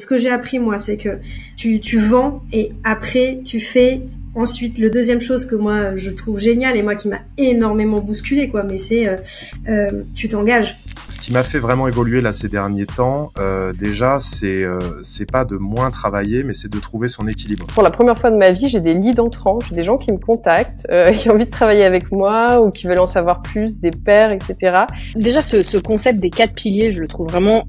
Ce que j'ai appris, moi, c'est que tu vends et après, tu fais. Ensuite, le deuxième chose que moi, je trouve géniale et moi qui m'a énormément bousculée, quoi, mais c'est tu t'engages. Ce qui m'a fait vraiment évoluer là ces derniers temps, déjà, c'est pas de moins travailler, mais c'est de trouver son équilibre. Pour la première fois de ma vie, j'ai des leads entrants, j'ai des gens qui me contactent, qui ont envie de travailler avec moi ou qui veulent en savoir plus, des pairs, etc. Déjà, ce concept des 4 piliers, je le trouve vraiment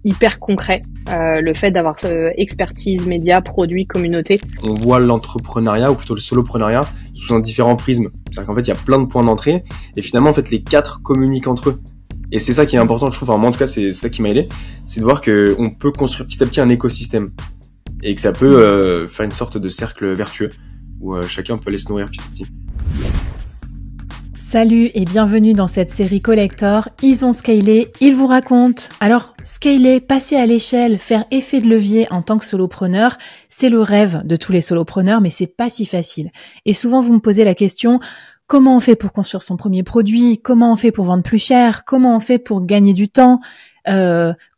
hyper concret. Le fait d'avoir expertise, médias, produits, communauté. On voit l'entrepreneuriat, ou plutôt le soloprenariat, sous un différent prisme. C'est-à-dire qu'en fait, il y a plein de points d'entrée, et finalement, en fait, les 4 communiquent entre eux. Et c'est ça qui est important, je trouve. Enfin, moi, en tout cas, c'est ça qui m'a aidé. C'est de voir qu'on peut construire petit à petit un écosystème. Et que ça peut faire une sorte de cercle vertueux, où chacun peut aller se nourrir petit à petit. Salut et bienvenue dans cette série Collector. Ils ont scalé, ils vous racontent. Alors, scaler, passer à l'échelle, faire effet de levier en tant que solopreneur, c'est le rêve de tous les solopreneurs, mais c'est pas si facile. Et souvent, vous me posez la question, comment on fait pour construire son premier produit? Comment on fait pour vendre plus cher? Comment on fait pour gagner du temps?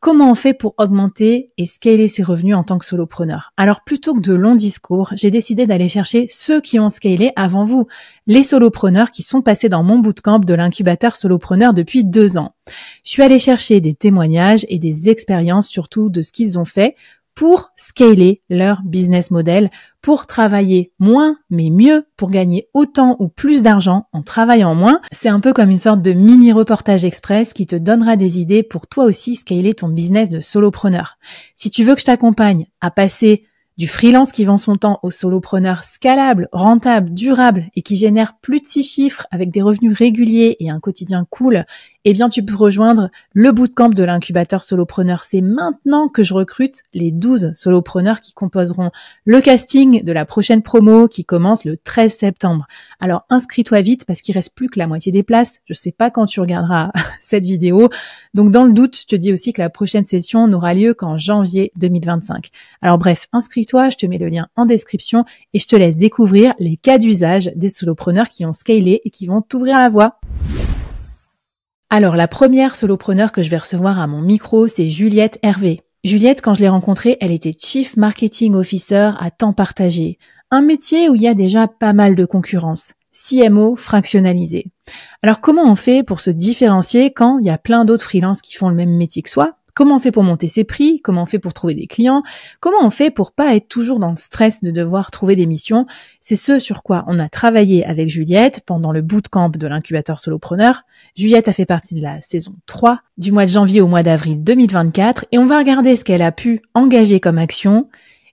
Comment on fait pour augmenter et scaler ses revenus en tant que solopreneur? Alors plutôt que de longs discours, j'ai décidé d'aller chercher ceux qui ont scalé avant vous, les solopreneurs qui sont passés dans mon bootcamp de l'incubateur solopreneur depuis 2 ans. Je suis allée chercher des témoignages et des expériences surtout de ce qu'ils ont fait pour scaler leur business model, pour travailler moins mais mieux, pour gagner autant ou plus d'argent en travaillant moins. C'est un peu comme une sorte de mini reportage express qui te donnera des idées pour toi aussi scaler ton business de solopreneur. Si tu veux que je t'accompagne à passer du freelance qui vend son temps au solopreneur scalable, rentable, durable et qui génère plus de 6 chiffres avec des revenus réguliers et un quotidien cool, eh bien tu peux rejoindre le bootcamp de l'incubateur solopreneur. C'est maintenant que je recrute les 12 solopreneurs qui composeront le casting de la prochaine promo qui commence le 13 septembre. Alors inscris-toi vite parce qu'il reste plus que la moitié des places. Je sais pas quand tu regarderas cette vidéo. Donc dans le doute, je te dis aussi que la prochaine session n'aura lieu qu'en janvier 2025. Alors bref, inscris-toi, je te mets le lien en description et je te laisse découvrir les cas d'usage des solopreneurs qui ont scalé et qui vont t'ouvrir la voie. Alors, la première solopreneur que je vais recevoir à mon micro, c'est Juliette Hervé. Juliette, quand je l'ai rencontrée, elle était Chief Marketing Officer à temps partagé. Un métier où il y a déjà pas mal de concurrence. CMO fractionnalisé. Alors, comment on fait pour se différencier quand il y a plein d'autres freelances qui font le même métier que soi? Comment on fait pour monter ses prix? Comment on fait pour trouver des clients? Comment on fait pour pas être toujours dans le stress de devoir trouver des missions? C'est ce sur quoi on a travaillé avec Juliette pendant le bootcamp de l'incubateur solopreneur. Juliette a fait partie de la saison 3, du mois de janvier au mois d'avril 2024, et on va regarder ce qu'elle a pu engager comme action,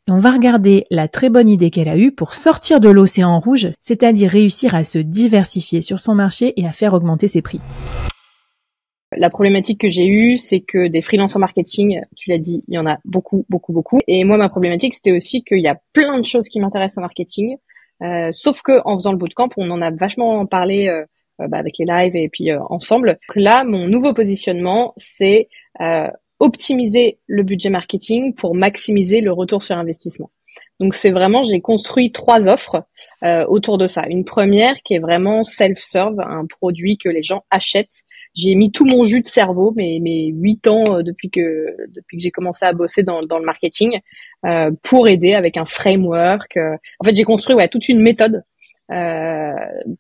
et on va regarder la très bonne idée qu'elle a eue pour sortir de l'océan rouge, c'est-à-dire réussir à se diversifier sur son marché et à faire augmenter ses prix. La problématique que j'ai eue, c'est que des freelances en marketing, tu l'as dit, il y en a beaucoup, beaucoup, beaucoup. Et moi, ma problématique, c'était aussi qu'il y a plein de choses qui m'intéressent en marketing. Sauf que en faisant le bootcamp, on en a vachement parlé avec les lives et puis ensemble. Donc là, mon nouveau positionnement, c'est optimiser le budget marketing pour maximiser le retour sur investissement. Donc c'est vraiment, j'ai construit 3 offres autour de ça. Une première qui est vraiment self-serve, un produit que les gens achètent. J'ai mis tout mon jus de cerveau, mes 8 ans depuis que j'ai commencé à bosser dans le marketing, pour aider avec un framework. En fait, j'ai construit toute une méthode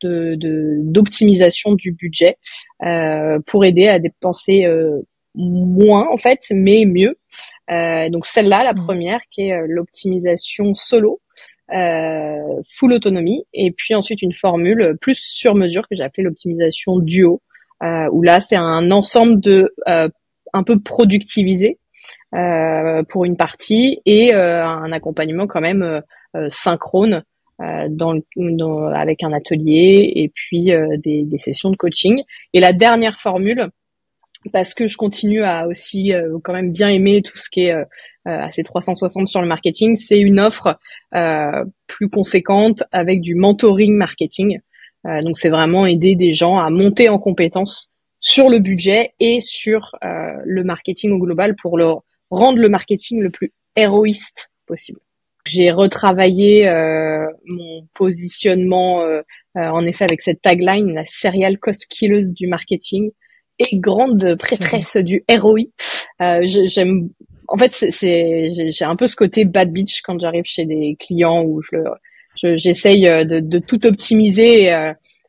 d'optimisation du budget pour aider à dépenser moins en fait, mais mieux. Donc celle-là, la première, qui est l'optimisation solo. Full autonomie, et puis ensuite une formule plus sur mesure que j'ai appelée l'optimisation duo, où là c'est un ensemble de un peu productivisé pour une partie et un accompagnement quand même synchrone avec un atelier et puis des sessions de coaching. Et la dernière formule, parce que je continue à aussi quand même bien aimer tout ce qui est assez 360 sur le marketing, c'est une offre plus conséquente avec du mentoring marketing. Donc c'est vraiment aider des gens à monter en compétences sur le budget et sur le marketing au global pour rendre le marketing le plus héroïste possible. J'ai retravaillé mon positionnement en effet avec cette tagline, la serial cost killeuse du marketing et grande prêtresse du ROI. J'aime En fait, j'ai un peu ce côté bad bitch quand j'arrive chez des clients où j'essaye de tout optimiser.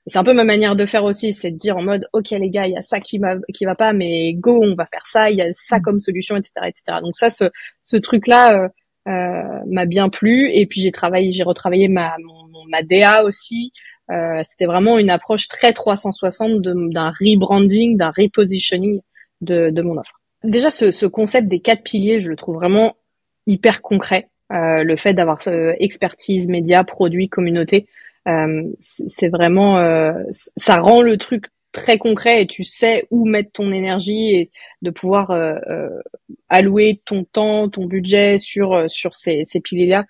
C'est un peu ma manière de faire aussi, c'est de dire en mode, ok les gars, il y a ça qui va pas, mais go, on va faire ça. Il y a ça comme solution, etc., etc. Donc ça, ce truc-là m'a bien plu. Et puis j'ai retravaillé ma DA aussi. C'était vraiment une approche très 360 d'un rebranding, d'un repositioning de mon offre. Déjà, ce concept des 4 piliers, je le trouve vraiment hyper concret. Le fait d'avoir expertise, médias, produits, communauté, c'est vraiment, ça rend le truc très concret et tu sais où mettre ton énergie et de pouvoir allouer ton temps, ton budget sur ces piliers-là.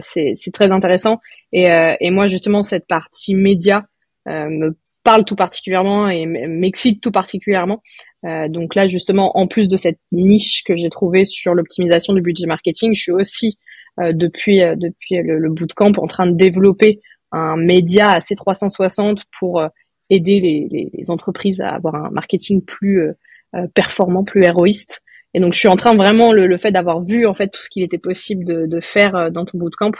C'est très intéressant. Et moi, justement, cette partie média me parle tout particulièrement et m'excite tout particulièrement. Donc là, justement, en plus de cette niche que j'ai trouvée sur l'optimisation du budget marketing, je suis aussi depuis le bootcamp en train de développer un média assez 360 pour aider les entreprises à avoir un marketing plus performant, plus héroïste. Et donc, je suis en train vraiment le fait d'avoir vu en fait tout ce qu'il était possible de faire dans ton bootcamp.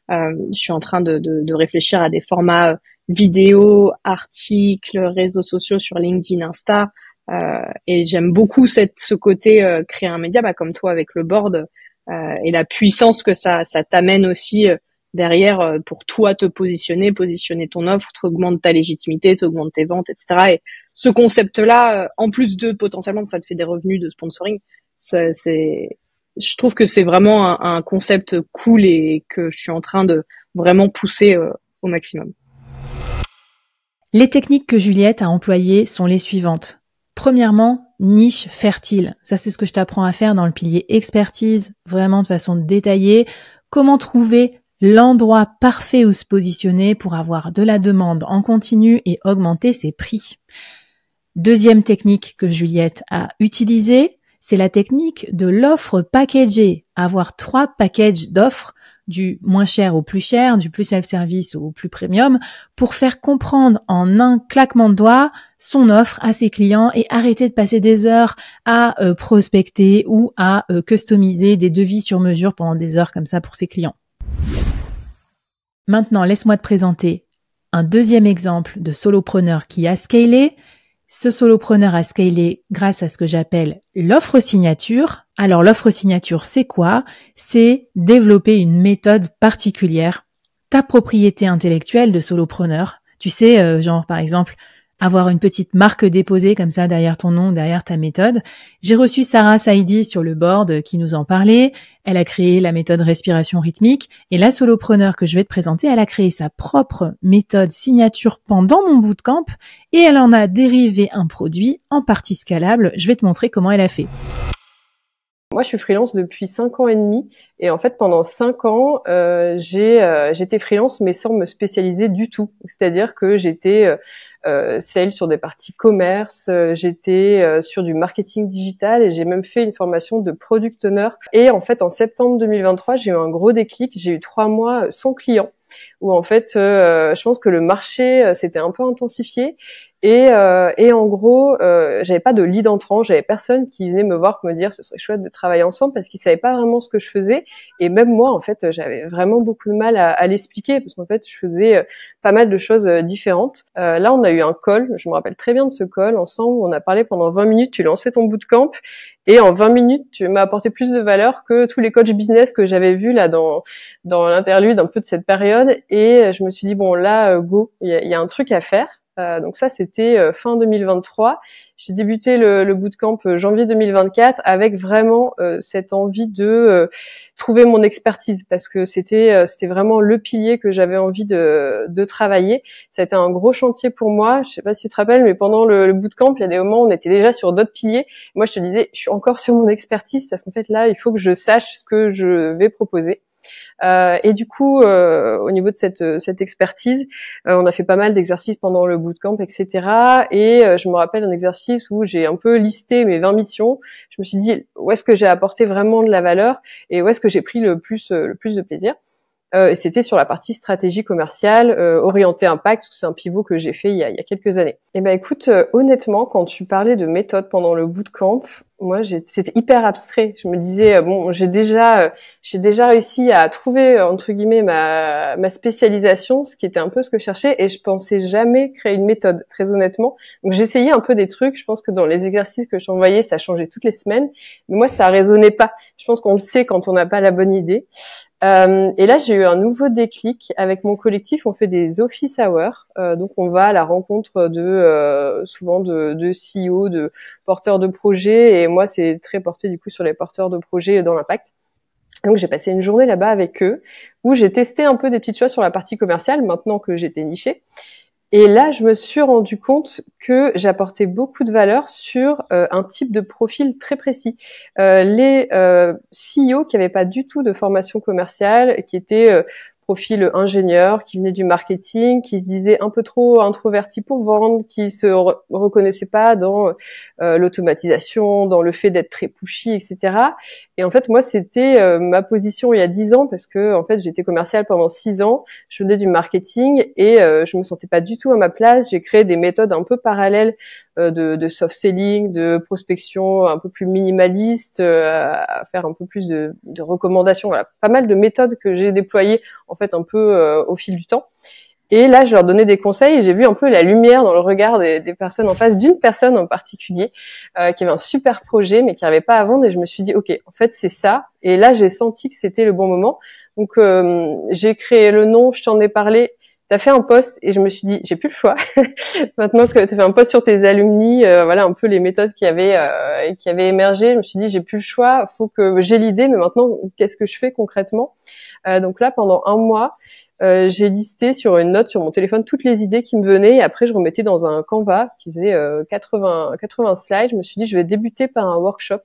Je suis en train de réfléchir à des formats vidéo, articles, réseaux sociaux sur LinkedIn, Insta. Et j'aime beaucoup ce côté créer un média, comme toi avec le board, et la puissance que ça t'amène aussi derrière pour toi te positionner ton offre, t'augmente ta légitimité, t'augmente tes ventes, etc. Et ce concept-là, en plus de potentiellement ça te fait des revenus de sponsoring, je trouve que c'est vraiment un concept cool et que je suis en train de vraiment pousser au maximum. Les techniques que Juliette a employées sont les suivantes. Premièrement, niche fertile. Ça, c'est ce que je t'apprends à faire dans le pilier expertise, vraiment de façon détaillée. Comment trouver l'endroit parfait où se positionner pour avoir de la demande en continu et augmenter ses prix. Deuxième technique que Juliette a utilisée, c'est la technique de l'offre packagée. Avoir 3 packages d'offres, du moins cher au plus cher, du plus self-service au plus premium, pour faire comprendre en un claquement de doigts son offre à ses clients et arrêter de passer des heures à prospecter ou à customiser des devis sur mesure pendant des heures comme ça pour ses clients. Maintenant, laisse-moi te présenter un deuxième exemple de solopreneur qui a scalé. Ce solopreneur a scalé grâce à ce que j'appelle l'offre signature. Alors l'offre signature, c'est quoi? C'est développer une méthode particulière, ta propriété intellectuelle de solopreneur. Tu sais, genre par exemple, avoir une petite marque déposée comme ça derrière ton nom, derrière ta méthode. J'ai reçu Sarah Saidi sur le board qui nous en parlait. Elle a créé la méthode respiration rythmique et la solopreneur que je vais te présenter, elle a créé sa propre méthode signature pendant mon bootcamp et elle en a dérivé un produit en partie scalable. Je vais te montrer comment elle a fait. Moi, je suis freelance depuis 5 ans et demi et en fait, pendant 5 ans, j'étais freelance mais sans me spécialiser du tout. C'est-à-dire que j'étais sales sur des parties commerce, j'étais sur du marketing digital et j'ai même fait une formation de product owner. Et en fait, en septembre 2023, j'ai eu un gros déclic. J'ai eu 3 mois sans clients où en fait, je pense que le marché s'était un peu intensifié. Et en gros, j'avais pas de lead entrant, j'avais personne qui venait me voir pour me dire ce serait chouette de travailler ensemble parce qu'ils savaient pas vraiment ce que je faisais. Et même moi, en fait, j'avais vraiment beaucoup de mal à l'expliquer parce qu'en fait, je faisais pas mal de choses différentes. Là, on a eu un call, je me rappelle très bien de ce call ensemble. On a parlé pendant 20 minutes, tu lançais ton bootcamp et en 20 minutes, tu m'as apporté plus de valeur que tous les coachs business que j'avais vus là dans l'interlude un peu de cette période. Et je me suis dit bon là, go, il y a un truc à faire. Donc ça, c'était fin 2023. J'ai débuté le bootcamp janvier 2024 avec vraiment cette envie de trouver mon expertise parce que c'était vraiment le pilier que j'avais envie de travailler. Ça a été un gros chantier pour moi. Je sais pas si tu te rappelles, mais pendant le bootcamp, il y a des moments où on était déjà sur d'autres piliers. Moi, je te disais, je suis encore sur mon expertise parce qu'en fait là, il faut que je sache ce que je vais proposer. Et du coup, au niveau de cette expertise, on a fait pas mal d'exercices pendant le bootcamp, etc. Et je me rappelle un exercice où j'ai un peu listé mes 20 missions. Je me suis dit où est-ce que j'ai apporté vraiment de la valeur et où est-ce que j'ai pris le plus de plaisir. Et c'était sur la partie stratégie commerciale, orientée impact. C'est un pivot que j'ai fait il y a quelques années. Et ben écoute, honnêtement, quand tu parlais de méthode pendant le bootcamp, Moi, c'était hyper abstrait. Je me disais bon, j'ai déjà réussi à trouver entre guillemets ma spécialisation, ce qui était un peu ce que je cherchais, et je pensais jamais créer une méthode, très honnêtement. Donc j'essayais un peu des trucs. Je pense que dans les exercices que je t'envoyais, ça changeait toutes les semaines, mais moi ça résonnait pas. Je pense qu'on le sait quand on n'a pas la bonne idée. Et là, j'ai eu un nouveau déclic avec mon collectif. On fait des office hours, donc on va à la rencontre souvent de CEO, de porteurs de projets. Et moi, c'est très porté du coup sur les porteurs de projets dans l'impact. Donc j'ai passé une journée là-bas avec eux, où j'ai testé un peu des petites choses sur la partie commerciale, maintenant que j'étais nichée. Et là, je me suis rendu compte que j'apportais beaucoup de valeur sur un type de profil très précis. Les CEO qui n'avaient pas du tout de formation commerciale, qui étaient profil ingénieur, qui venaient du marketing, qui se disaient un peu trop introvertis pour vendre, qui se reconnaissaient pas dans l'automatisation, dans le fait d'être très pushy, etc. Et en fait, moi, c'était ma position il y a 10 ans, parce que en fait, j'étais commerciale pendant 6 ans, je venais du marketing et je me sentais pas du tout à ma place. J'ai créé des méthodes un peu parallèles de soft selling, de prospection un peu plus minimaliste, à faire un peu plus de recommandations. Voilà, pas mal de méthodes que j'ai déployées en fait un peu au fil du temps. Et là, je leur donnais des conseils et j'ai vu un peu la lumière dans le regard des personnes en face, d'une personne en particulier qui avait un super projet mais qui n'arrivait pas à vendre, et je me suis dit ok, en fait c'est ça. Et là, j'ai senti que c'était le bon moment. Donc j'ai créé le nom, je t'en ai parlé. T'as fait un post et je me suis dit j'ai plus le choix. Maintenant que t'as fait un post sur tes alumni, voilà un peu les méthodes qui avaient émergé, je me suis dit j'ai plus le choix, faut que j'ai l'idée, mais maintenant qu'est-ce que je fais concrètement? Donc là pendant un mois, j'ai listé sur une note sur mon téléphone toutes les idées qui me venaient, et après je remettais dans un Canva qui faisait 80 slides. Je me suis dit je vais débuter par un workshop,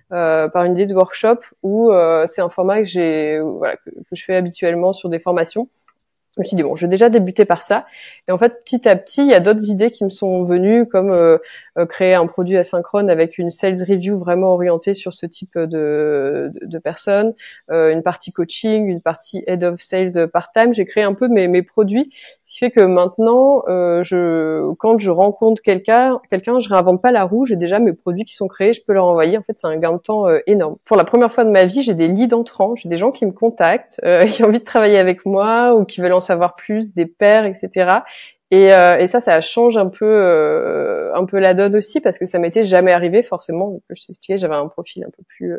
par une idée de workshop où c'est un format que je fais habituellement sur des formations. Je me suis dit bon, je vais déjà débuter par ça. Et en fait, petit à petit, il y a d'autres idées qui me sont venues, comme créer un produit asynchrone avec une sales review vraiment orientée sur ce type de personnes, une partie coaching, une partie head of sales part-time. J'ai créé un peu mes produits, ce qui fait que maintenant, quand je rencontre quelqu'un, je réinvente pas la roue. J'ai déjà mes produits qui sont créés, je peux leur envoyer. En fait, c'est un gain de temps énorme. Pour la première fois de ma vie, j'ai des leads entrants, j'ai des gens qui me contactent, qui ont envie de travailler avec moi ou qui veulent en savoir plus, des pairs, etc. Et ça change un peu la donne aussi, parce que ça m'était jamais arrivé forcément. Comme je t'expliquais, j'avais un profil un peu plus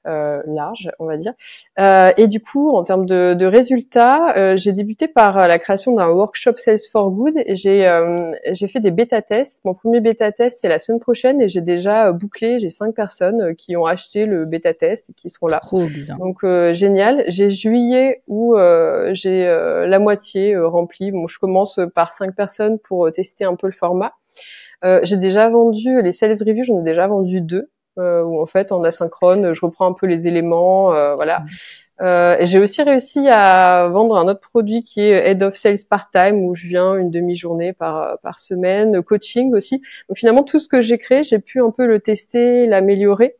large, on va dire. Et du coup, en termes de résultats, j'ai débuté par la création d'un workshop Sales for Good. Et j'ai fait des bêta tests. Mon premier bêta test c'est la semaine prochaine, et j'ai déjà bouclé. J'ai 5 personnes qui ont acheté le bêta test et qui seront là. Trop bizarre. Donc génial. J'ai juillet où j'ai la moitié remplie. Bon, je commence par 5 personnes pour tester un peu le format. J'ai déjà vendu les sales reviews, j'en ai déjà vendu 2, où en fait en asynchrone, je reprends un peu les éléments, voilà. Et j'ai aussi réussi à vendre un autre produit qui est Head of Sales Part-Time, où je viens une demi-journée par semaine, coaching aussi. Donc finalement, tout ce que j'ai créé, j'ai pu un peu le tester, l'améliorer.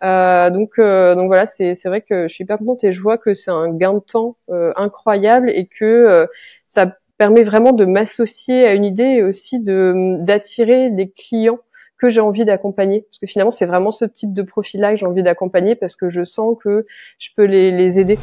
Donc voilà, c'est vrai que je suis hyper contente, et je vois que c'est un gain de temps incroyable, et que ça permet vraiment de m'associer à une idée, et aussi d'attirer les clients que j'ai envie d'accompagner, parce que finalement c'est vraiment ce type de profil-là que j'ai envie d'accompagner, parce que je sens que je peux les aider.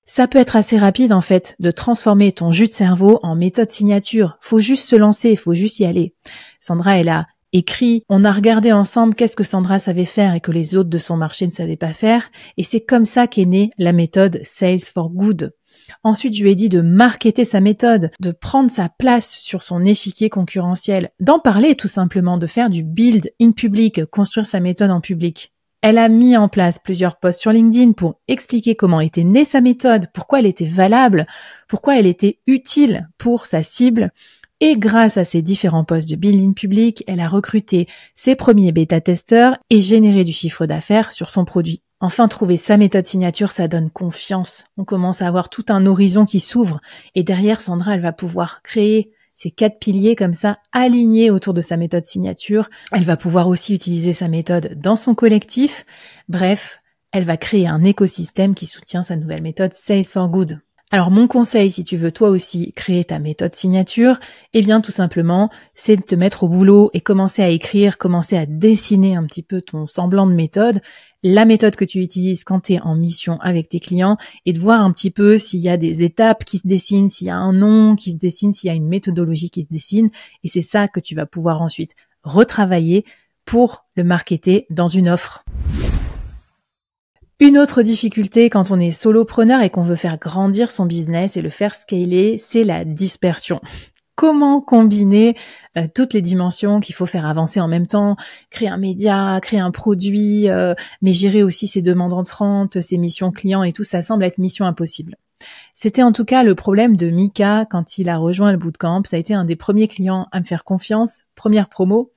Ça peut être assez rapide en fait de transformer ton jus de cerveau en méthode signature. Faut juste se lancer, faut juste y aller. Sandra, elle a écrit, on a regardé ensemble qu'est-ce que Sandra savait faire et que les autres de son marché ne savaient pas faire, et c'est comme ça qu'est née la méthode Sales for Good. Ensuite, je lui ai dit de marketer sa méthode, de prendre sa place sur son échiquier concurrentiel, d'en parler tout simplement, de faire du build in public, construire sa méthode en public. Elle a mis en place plusieurs posts sur LinkedIn pour expliquer comment était née sa méthode, pourquoi elle était valable, pourquoi elle était utile pour sa cible. Et grâce à ces différents posts de build in public, elle a recruté ses premiers bêta-testeurs et généré du chiffre d'affaires sur son produit. Enfin, trouver sa méthode signature, ça donne confiance. On commence à avoir tout un horizon qui s'ouvre. Et derrière, Sandra, elle va pouvoir créer ces 4 piliers comme ça, alignés autour de sa méthode signature. Elle va pouvoir aussi utiliser sa méthode dans son collectif. Bref, elle va créer un écosystème qui soutient sa nouvelle méthode Sales for Good. Alors mon conseil, si tu veux toi aussi créer ta méthode signature, eh bien tout simplement, c'est de te mettre au boulot et commencer à écrire, commencer à dessiner un petit peu ton semblant de méthode, la méthode que tu utilises quand tu es en mission avec tes clients et de voir un petit peu s'il y a des étapes qui se dessinent, s'il y a un nom qui se dessine, s'il y a une méthodologie qui se dessine, et c'est ça que tu vas pouvoir ensuite retravailler pour le marketer dans une offre. Une autre difficulté quand on est solopreneur et qu'on veut faire grandir son business et le faire scaler, c'est la dispersion. Comment combiner toutes les dimensions qu'il faut faire avancer en même temps, créer un média, créer un produit, mais gérer aussi ses demandes entrantes, ses missions clients et tout, ça semble être mission impossible. C'était en tout cas le problème de Mika quand il a rejoint le bootcamp. Ça a été un des premiers clients à me faire confiance, première promo.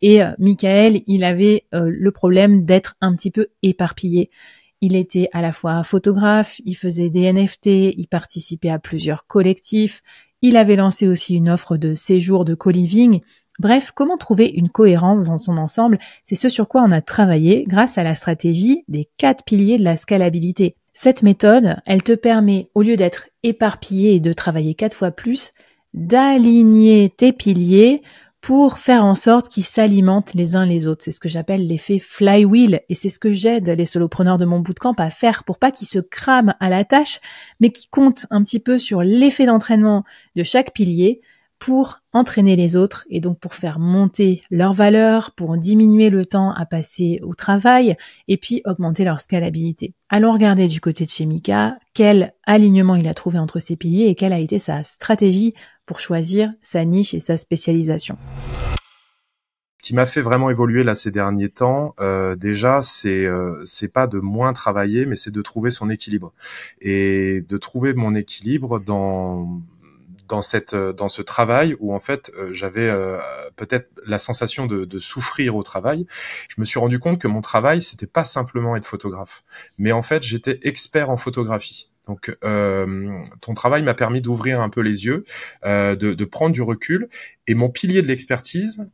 Et Michael, il avait le problème d'être un petit peu éparpillé. Il était à la fois photographe, il faisait des NFT, il participait à plusieurs collectifs, il avait lancé aussi une offre de séjour de co-living. Bref, comment trouver une cohérence dans son ensemble? C'est ce sur quoi on a travaillé grâce à la stratégie des 4 piliers de la scalabilité. Cette méthode, elle te permet, au lieu d'être éparpillé et de travailler 4 fois plus, d'aligner tes piliers pour faire en sorte qu'ils s'alimentent les uns les autres. C'est ce que j'appelle l'effet flywheel et c'est ce que j'aide les solopreneurs de mon bootcamp à faire pour pas qu'ils se crament à la tâche, mais qu'ils comptent un petit peu sur l'effet d'entraînement de chaque pilier pour entraîner les autres et donc pour faire monter leur valeur, pour diminuer le temps à passer au travail et puis augmenter leur scalabilité. Allons regarder du côté de chez Mika quel alignement il a trouvé entre ses piliers et quelle a été sa stratégie pour choisir sa niche et sa spécialisation. Ce qui m'a fait vraiment évoluer là ces derniers temps, déjà c'est pas de moins travailler, mais c'est de trouver son équilibre et de trouver mon équilibre dans ce travail où en fait j'avais peut-être la sensation de souffrir au travail. Je me suis rendu compte que mon travail c'était pas simplement être photographe, mais en fait j'étais expert en photographie. Donc ton travail m'a permis d'ouvrir un peu les yeux, de prendre du recul, et mon pilier de l'expertise,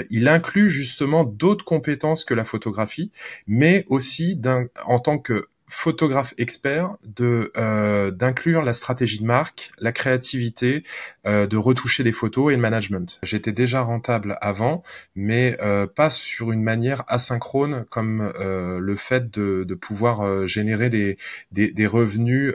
il inclut justement d'autres compétences que la photographie, mais aussi en tant que photographe expert d'inclure la stratégie de marque, la créativité, de retoucher des photos et le management. J'étais déjà rentable avant, mais pas sur une manière asynchrone comme le fait de pouvoir générer des revenus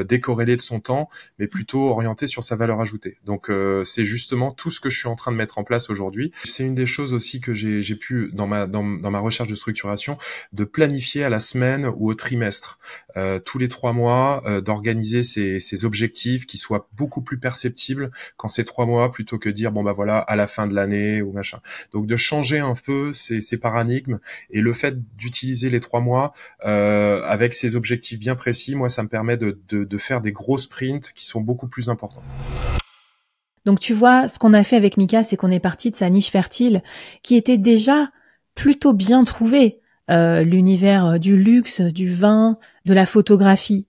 décorrélés de son temps, mais plutôt orientés sur sa valeur ajoutée. Donc c'est justement tout ce que je suis en train de mettre en place aujourd'hui. C'est une des choses aussi que j'ai pu dans ma recherche de structuration, de planifier à la semaine ou au trimestre. Tous les 3 mois, d'organiser ces objectifs qui soient beaucoup plus perceptibles quand c'est 3 mois plutôt que dire bon bah voilà à la fin de l'année ou machin. Donc de changer un peu ces paradigmes et le fait d'utiliser les 3 mois avec ces objectifs bien précis, moi ça me permet de faire des gros sprints qui sont beaucoup plus importants. Donc tu vois, ce qu'on a fait avec Mika, c'est qu'on est parti de sa niche fertile qui était déjà plutôt bien trouvée. L'univers du luxe, du vin, de la photographie.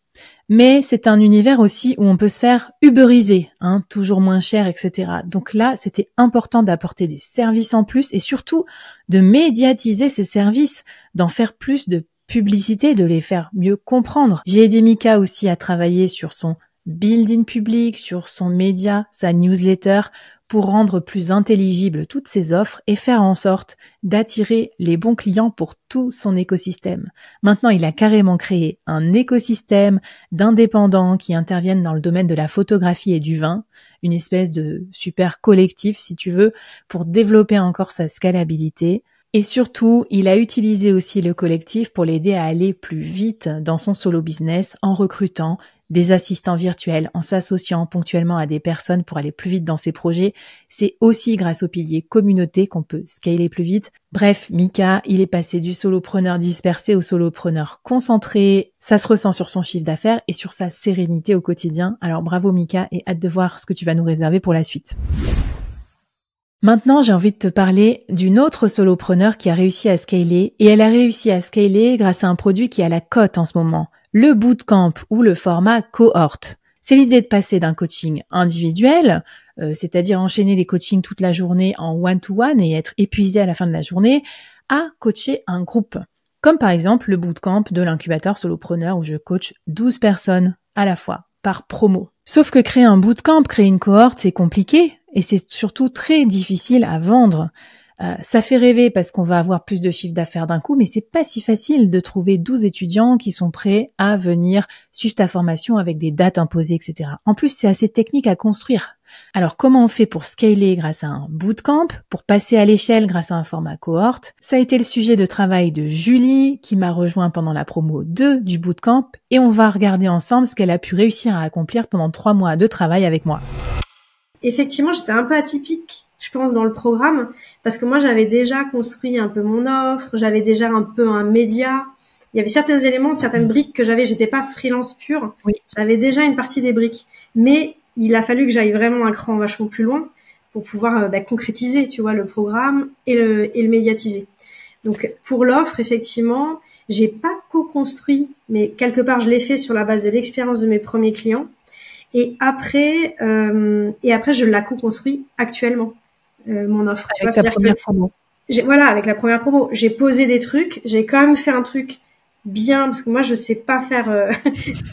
Mais c'est un univers aussi où on peut se faire uberiser, toujours moins cher, etc. Donc là, c'était important d'apporter des services en plus et surtout de médiatiser ces services, d'en faire plus de publicité, de les faire mieux comprendre. J'ai aidé Mika aussi à travailler sur son build-in public, sur son média, sa newsletter, pour rendre plus intelligibles toutes ces offres et faire en sorte d'attirer les bons clients pour tout son écosystème. Maintenant, il a carrément créé un écosystème d'indépendants qui interviennent dans le domaine de la photographie et du vin, une espèce de super collectif, si tu veux, pour développer encore sa scalabilité. Et surtout, il a utilisé aussi le collectif pour l'aider à aller plus vite dans son solo business en recrutant des assistants virtuels, en s'associant ponctuellement à des personnes pour aller plus vite dans ses projets. C'est aussi grâce au pilier communauté qu'on peut scaler plus vite. Bref, Mika, il est passé du solopreneur dispersé au solopreneur concentré. Ça se ressent sur son chiffre d'affaires et sur sa sérénité au quotidien. Alors bravo Mika et hâte de voir ce que tu vas nous réserver pour la suite. Maintenant, j'ai envie de te parler d'une autre solopreneur qui a réussi à scaler, et elle a réussi à scaler grâce à un produit qui est à la cote en ce moment, le bootcamp ou le format cohorte. C'est l'idée de passer d'un coaching individuel, c'est-à-dire enchaîner les coachings toute la journée en one-to-one et être épuisé à la fin de la journée, à coacher un groupe. Comme par exemple le bootcamp de l'incubateur solopreneur où je coach 12 personnes à la fois. par promo. Sauf que créer un bootcamp, créer une cohorte, c'est compliqué et c'est surtout très difficile à vendre. Ça fait rêver parce qu'on va avoir plus de chiffre d'affaires d'un coup, mais c'est pas si facile de trouver 12 étudiants qui sont prêts à venir suivre ta formation avec des dates imposées, etc. En plus, c'est assez technique à construire. Alors, comment on fait pour scaler grâce à un bootcamp, pour passer à l'échelle grâce à un format cohorte? Ça a été le sujet de travail de Julie, qui m'a rejoint pendant la promo 2 du bootcamp, et on va regarder ensemble ce qu'elle a pu réussir à accomplir pendant 3 mois de travail avec moi. Effectivement, j'étais un peu atypique, je pense, dans le programme, parce que moi, j'avais déjà construit un peu mon offre, j'avais déjà un peu un média. Il y avait certains éléments, certaines briques que j'avais. J'étais pas freelance pure. Oui. J'avais déjà une partie des briques, mais il a fallu que j'aille vraiment un cran vachement plus loin pour pouvoir concrétiser, tu vois, le programme et le médiatiser. Donc, pour l'offre, effectivement, j'ai pas co-construit, mais quelque part, je l'ai fait sur la base de l'expérience de mes premiers clients. Et après, je la co-construis actuellement, mon offre. Avec ta première promo. Voilà, avec la première promo. J'ai posé des trucs, j'ai quand même fait un truc bien, parce que moi, je sais pas faire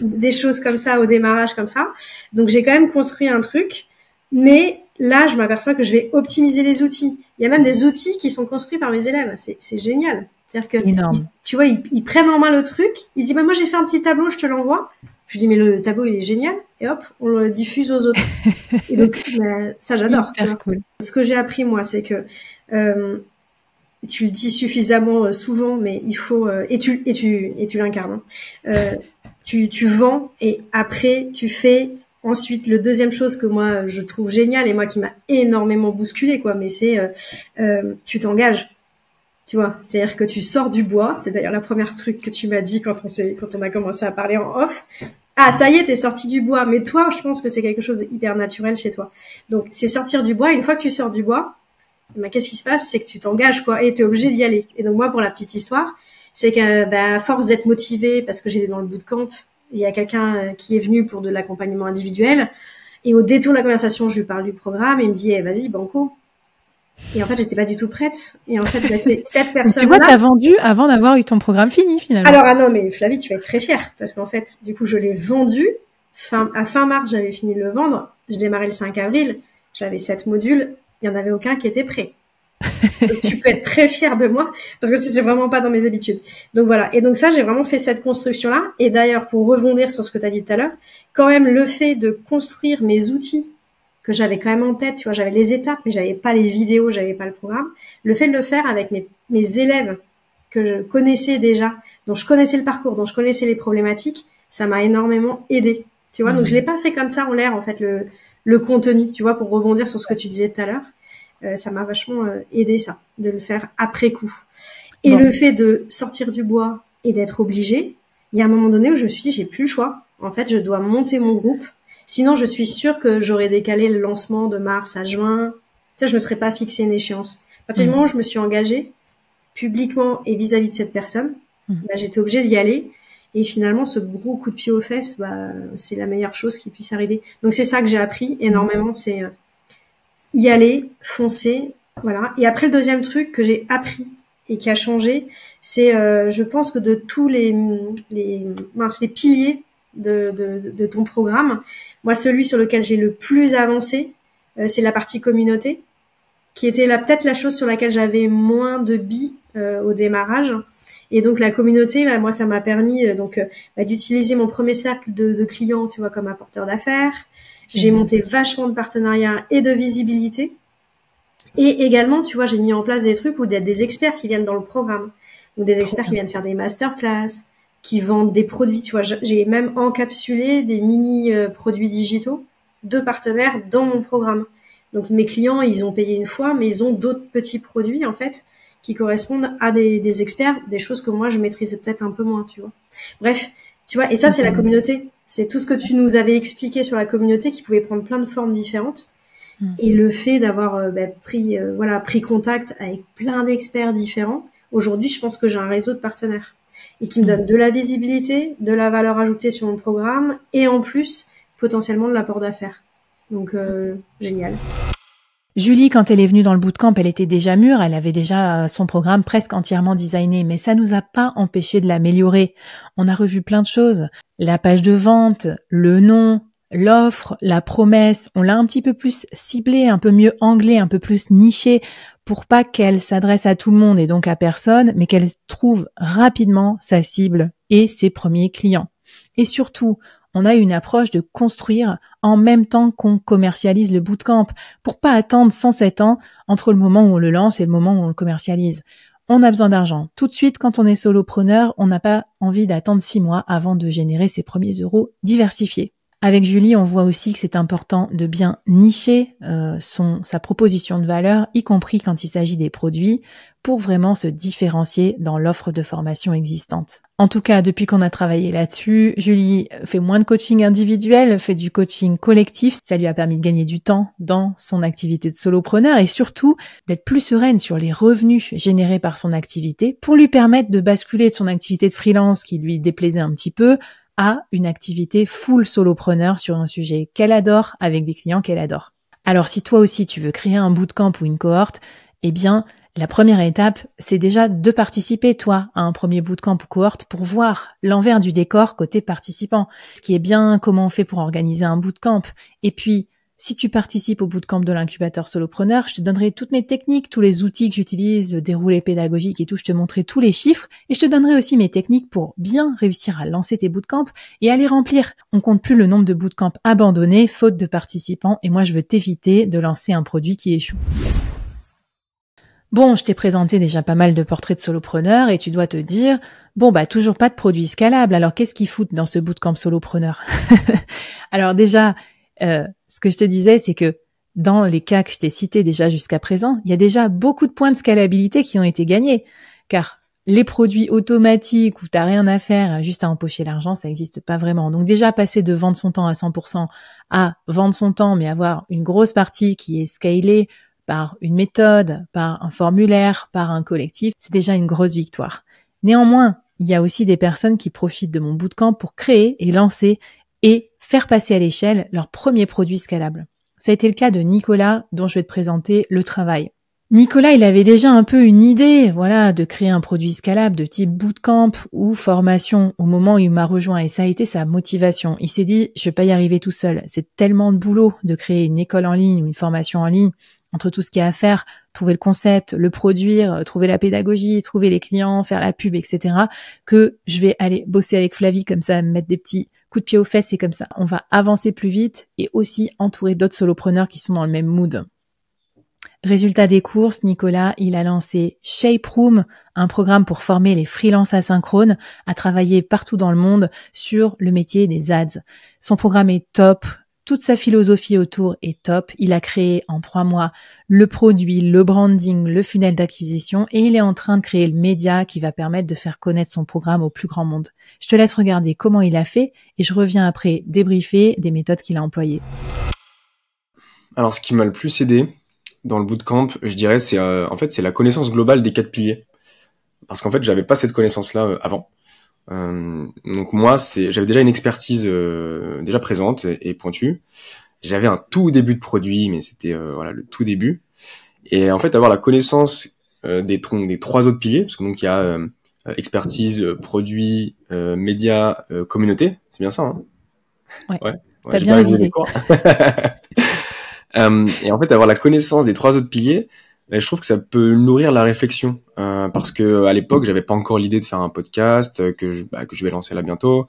des choses comme ça au démarrage comme ça. Donc, j'ai quand même construit un truc, mais là, je m'aperçois que je vais optimiser les outils. Il y a même des outils qui sont construits par mes élèves. C'est génial. C'est-à-dire que, tu vois, ils prennent en main le truc, ils disent, bah, moi, j'ai fait un petit tableau, je te l'envoie. Je dis, mais le tableau, il est génial. Et hop, on le diffuse aux autres. Et donc, ça, j'adore. Cool. Ce que j'ai appris, moi, c'est que, tu le dis suffisamment souvent, mais il faut, et tu l'incarnes, hein. Tu vends et après, tu fais. Ensuite, le deuxième chose que moi, je trouve génial et moi qui m'a énormément bousculé, quoi, mais c'est, tu t'engages. Tu vois, c'est-à-dire que tu sors du bois. C'est d'ailleurs la première truc que tu m'as dit quand on a commencé à parler en off. Ah, ça y est, t'es sorti du bois. Mais toi, je pense que c'est quelque chose de hyper naturel chez toi. Donc, c'est sortir du bois. Et une fois que tu sors du bois, ben, qu'est-ce qui se passe? C'est que tu t'engages, quoi, et t'es obligé d'y aller. Et donc, moi, pour la petite histoire, c'est que, à force d'être motivée, parce que j'étais dans le bootcamp, il y a quelqu'un qui est venu pour de l'accompagnement individuel. Et au détour de la conversation, je lui parle du programme et il me dit, vas-y, banco. Et en fait, j'étais pas du tout prête. Et en fait, c'est cette personne-là. Tu vois, t'as vendu avant d'avoir eu ton programme fini, finalement. Alors, non, mais Flavie, tu vas être très fière. Parce qu'en fait, du coup, je l'ai vendu. À fin mars, j'avais fini de le vendre. Je démarrais le 5 avril. J'avais 7 modules. Il y en avait aucun qui était prêt. Donc, tu peux être très fière de moi. Parce que c'est vraiment pas dans mes habitudes. Donc, voilà. Et donc, ça, j'ai vraiment fait cette construction-là. Et d'ailleurs, pour rebondir sur ce que t'as dit tout à l'heure, quand même, le fait de construire mes outils que j'avais quand même en tête, tu vois, j'avais les étapes, mais j'avais pas les vidéos, j'avais pas le programme. Le fait de le faire avec mes élèves que je connaissais déjà, dont je connaissais le parcours, dont je connaissais les problématiques, ça m'a énormément aidé. Tu vois, donc je l'ai pas fait comme ça en l'air, en fait, le contenu, tu vois, pour rebondir sur ce que tu disais tout à l'heure. Ça m'a vachement aidé, ça, de le faire après coup. Et le fait de sortir du bois et d'être obligée, il y a un moment donné où je me suis dit, j'ai plus le choix. En fait, je dois monter mon groupe. Sinon, je suis sûre que j'aurais décalé le lancement de mars à juin. Tu vois, je me serais pas fixé une échéance. À partir du moment où je me suis engagée publiquement et vis-à-vis de cette personne, j'étais obligée d'y aller. Et finalement, ce gros coup de pied aux fesses, c'est la meilleure chose qui puisse arriver. Donc, c'est ça que j'ai appris énormément, c'est y aller, foncer, voilà. Et après, le deuxième truc que j'ai appris et qui a changé, c'est, je pense que de tous les piliers de ton programme, moi, celui sur lequel j'ai le plus avancé, c'est la partie communauté, qui était peut-être la chose sur laquelle j'avais moins de billes au démarrage. Et donc la communauté, là, moi, ça m'a permis d'utiliser mon premier cercle de clients, tu vois, comme apporteur d'affaires. J'ai monté vachement de partenariats et de visibilité. Et également, tu vois, j'ai mis en place des trucs où il y a des experts qui viennent dans le programme, ou des experts qui viennent faire des masterclass, qui vendent des produits. Tu vois, j'ai même encapsulé des mini produits digitaux de partenaires dans mon programme. Donc mes clients, ils ont payé une fois, mais ils ont d'autres petits produits en fait qui correspondent à des experts, des choses que moi je maîtrisais peut-être un peu moins, tu vois. Bref, tu vois, et ça c'est la communauté. C'est tout ce que tu nous avais expliqué sur la communauté qui pouvait prendre plein de formes différentes. Et le fait d'avoir pris contact avec plein d'experts différents, aujourd'hui je pense que j'ai un réseau de partenaires et qui me donne de la visibilité, de la valeur ajoutée sur mon programme et en plus potentiellement de l'apport d'affaires. Donc génial. Julie, quand elle est venue dans le bootcamp, elle était déjà mûre, elle avait déjà son programme presque entièrement designé, mais ça nous a pas empêché de l'améliorer. On a revu plein de choses. La page de vente, le nom, l'offre, la promesse, on l'a un petit peu plus ciblé, un peu mieux anglais, un peu plus niché, pour pas qu'elle s'adresse à tout le monde et donc à personne, mais qu'elle trouve rapidement sa cible et ses premiers clients. Et surtout, on a une approche de construire en même temps qu'on commercialise le bootcamp, pour pas attendre 107 ans entre le moment où on le lance et le moment où on le commercialise. On a besoin d'argent. Tout de suite, quand on est solopreneur, on n'a pas envie d'attendre 6 mois avant de générer ses premiers euros diversifiés. Avec Julie, on voit aussi que c'est important de bien nicher sa proposition de valeur, y compris quand il s'agit des produits, pour vraiment se différencier dans l'offre de formation existante. En tout cas, depuis qu'on a travaillé là-dessus, Julie fait moins de coaching individuel, fait du coaching collectif. Ça lui a permis de gagner du temps dans son activité de solopreneur et surtout d'être plus sereine sur les revenus générés par son activité pour lui permettre de basculer de son activité de freelance qui lui déplaisait un petit peu à une activité full solopreneur sur un sujet qu'elle adore avec des clients qu'elle adore. Alors si toi aussi tu veux créer un bootcamp ou une cohorte, eh bien la première étape, c'est déjà de participer toi à un premier bootcamp ou cohorte pour voir l'envers du décor côté participant. Ce qui est bien, comment on fait pour organiser un bootcamp. Et puis, si tu participes au bootcamp de l'incubateur solopreneur, je te donnerai toutes mes techniques, tous les outils que j'utilise, le déroulé pédagogique et tout, je te montrerai tous les chiffres et je te donnerai aussi mes techniques pour bien réussir à lancer tes bootcamps et à les remplir. On compte plus le nombre de bootcamps abandonnés faute de participants et moi je veux t'éviter de lancer un produit qui échoue. Bon, je t'ai présenté déjà pas mal de portraits de solopreneurs et tu dois te dire, bon toujours pas de produit scalable, alors qu'est-ce qu'ils foutent dans ce bootcamp solopreneur? Alors déjà, ce que je te disais, c'est que dans les cas que je t'ai cités déjà jusqu'à présent, il y a déjà beaucoup de points de scalabilité qui ont été gagnés, car les produits automatiques où t'as rien à faire, juste à empocher l'argent, ça n'existe pas vraiment. Donc déjà passer de vendre son temps à 100% à vendre son temps, mais avoir une grosse partie qui est scalée par une méthode, par un formulaire, par un collectif, c'est déjà une grosse victoire. Néanmoins, il y a aussi des personnes qui profitent de mon bootcamp pour créer et lancer et faire passer à l'échelle leur premier produit scalable. Ça a été le cas de Nicolas, dont je vais te présenter le travail. Nicolas, il avait déjà un peu une idée, de créer un produit scalable de type bootcamp ou formation au moment où il m'a rejoint et ça a été sa motivation. Il s'est dit, je vais pas y arriver tout seul. C'est tellement de boulot de créer une école en ligne ou une formation en ligne, entre tout ce qu'il y a à faire, trouver le concept, le produire, trouver la pédagogie, trouver les clients, faire la pub, etc., que je vais aller bosser avec Flavie comme ça, me mettre des petits coups de pied aux fesses et comme ça, on va avancer plus vite et aussi entourer d'autres solopreneurs qui sont dans le même mood. Résultat des courses, Nicolas, il a lancé Shape Room, un programme pour former les freelances asynchrones à travailler partout dans le monde sur le métier des ads. Son programme est top. Toute sa philosophie autour est top. Il a créé en 3 mois le produit, le branding, le funnel d'acquisition et il est en train de créer le média qui va permettre de faire connaître son programme au plus grand monde. Je te laisse regarder comment il a fait et je reviens après débriefer des méthodes qu'il a employées. Alors, ce qui m'a le plus aidé dans le bootcamp, je dirais, c'est la connaissance globale des 4 piliers. Parce qu'en fait, j'avais pas cette connaissance-là avant. Donc moi, j'avais déjà une expertise déjà présente et pointue. J'avais un tout début de produit, mais c'était le tout début. Et en fait, avoir la connaissance des 3 autres piliers, parce que donc il y a expertise, produit, média, communauté, c'est bien ça, hein? Ouais, t'as bien révisé. Et en fait, avoir la connaissance des 3 autres piliers, je trouve que ça peut nourrir la réflexion, parce que à l'époque, j'avais pas encore l'idée de faire un podcast que je vais lancer là bientôt.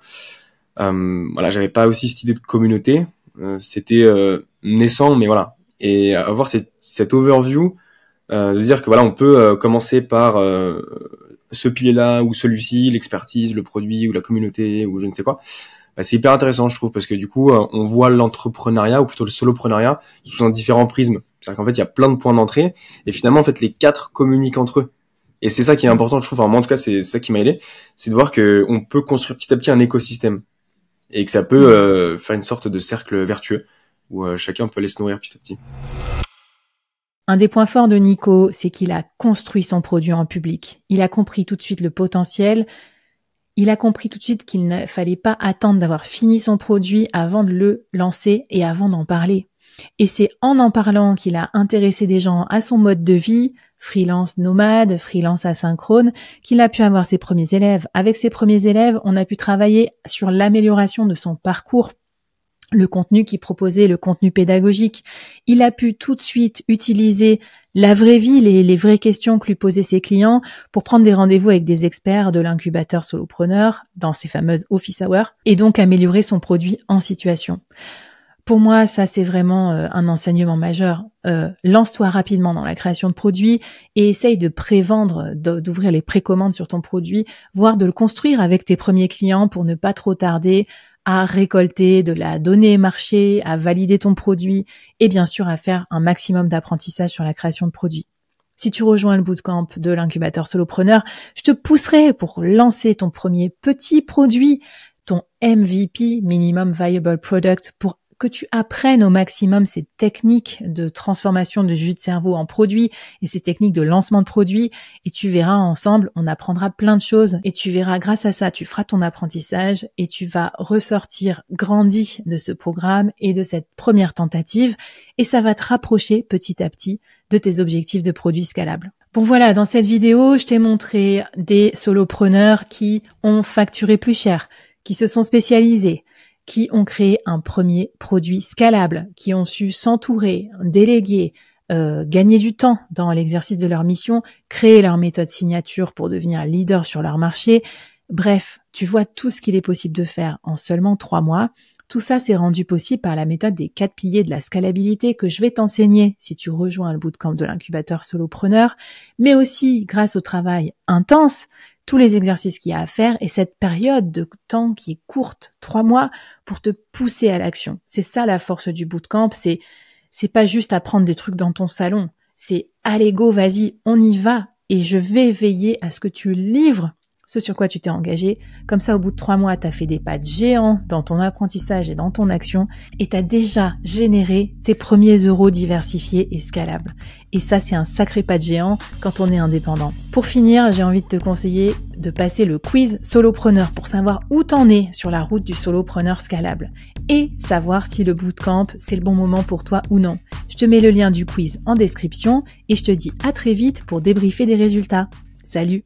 J'avais pas aussi cette idée de communauté. C'était naissant, mais voilà. Et avoir cette overview, de se dire que on peut commencer par ce pilier-là ou celui-ci, l'expertise, le produit ou la communauté ou je ne sais quoi. C'est hyper intéressant, je trouve, parce que du coup, on voit l'entrepreneuriat ou plutôt le soloprenariat sous un différent prisme. C'est-à-dire qu'en fait, il y a plein de points d'entrée et finalement, en fait, les 4 communiquent entre eux. Et c'est ça qui est important, je trouve. Enfin, moi, en tout cas, c'est ça qui m'a aidé, c'est de voir que on peut construire petit à petit un écosystème et que ça peut faire une sorte de cercle vertueux où chacun peut aller se nourrir petit à petit. Un des points forts de Nico, c'est qu'il a construit son produit en public. Il a compris tout de suite le potentiel. Il a compris tout de suite qu'il ne fallait pas attendre d'avoir fini son produit avant de le lancer et avant d'en parler. Et c'est en parlant qu'il a intéressé des gens à son mode de vie, freelance nomade, freelance asynchrone, qu'il a pu avoir ses premiers élèves. Avec ses premiers élèves, on a pu travailler sur l'amélioration de son parcours, le contenu qu'il proposait, le contenu pédagogique. Il a pu tout de suite utiliser la vraie vie, les vraies questions que lui posaient ses clients pour prendre des rendez-vous avec des experts de l'incubateur solopreneur dans ces fameuses office hours et donc améliorer son produit en situation. Pour moi, ça, c'est vraiment un enseignement majeur. Lance-toi rapidement dans la création de produits et essaye de prévendre, d'ouvrir les précommandes sur ton produit, voire de le construire avec tes premiers clients pour ne pas trop tarder à récolter de la donnée marché, à valider ton produit et bien sûr à faire un maximum d'apprentissage sur la création de produits. Si tu rejoins le bootcamp de l'incubateur solopreneur, je te pousserai pour lancer ton premier petit produit, ton MVP, Minimum Viable Product, pour que tu apprennes au maximum ces techniques de transformation de jus de cerveau en produit et ces techniques de lancement de produits et tu verras ensemble, on apprendra plein de choses et tu verras grâce à ça, tu feras ton apprentissage et tu vas ressortir grandi de ce programme et de cette première tentative et ça va te rapprocher petit à petit de tes objectifs de produits scalables. Bon voilà, dans cette vidéo, je t'ai montré des solopreneurs qui ont facturé plus cher, qui se sont spécialisés, qui ont créé un premier produit scalable, qui ont su s'entourer, déléguer, gagner du temps dans l'exercice de leur mission, créer leur méthode signature pour devenir leader sur leur marché. Bref, tu vois tout ce qu'il est possible de faire en seulement 3 mois. Tout ça, c'est rendu possible par la méthode des 4 piliers de la scalabilité que je vais t'enseigner si tu rejoins le bootcamp de l'incubateur solopreneur, mais aussi grâce au travail intense, tous les exercices qu'il y a à faire et cette période de temps qui est courte, 3 mois, pour te pousser à l'action. C'est ça la force du bootcamp, c'est pas juste apprendre des trucs dans ton salon, c'est allez go, vas-y, on y va et je vais veiller à ce que tu livres ce sur quoi tu t'es engagé. Comme ça, au bout de 3 mois, tu as fait des pas géants dans ton apprentissage et dans ton action et tu as déjà généré tes premiers euros diversifiés et scalables. Et ça, c'est un sacré pas de géant quand on est indépendant. Pour finir, j'ai envie de te conseiller de passer le quiz solopreneur pour savoir où t'en es sur la route du solopreneur scalable et savoir si le bootcamp, c'est le bon moment pour toi ou non. Je te mets le lien du quiz en description et je te dis à très vite pour débriefer des résultats. Salut!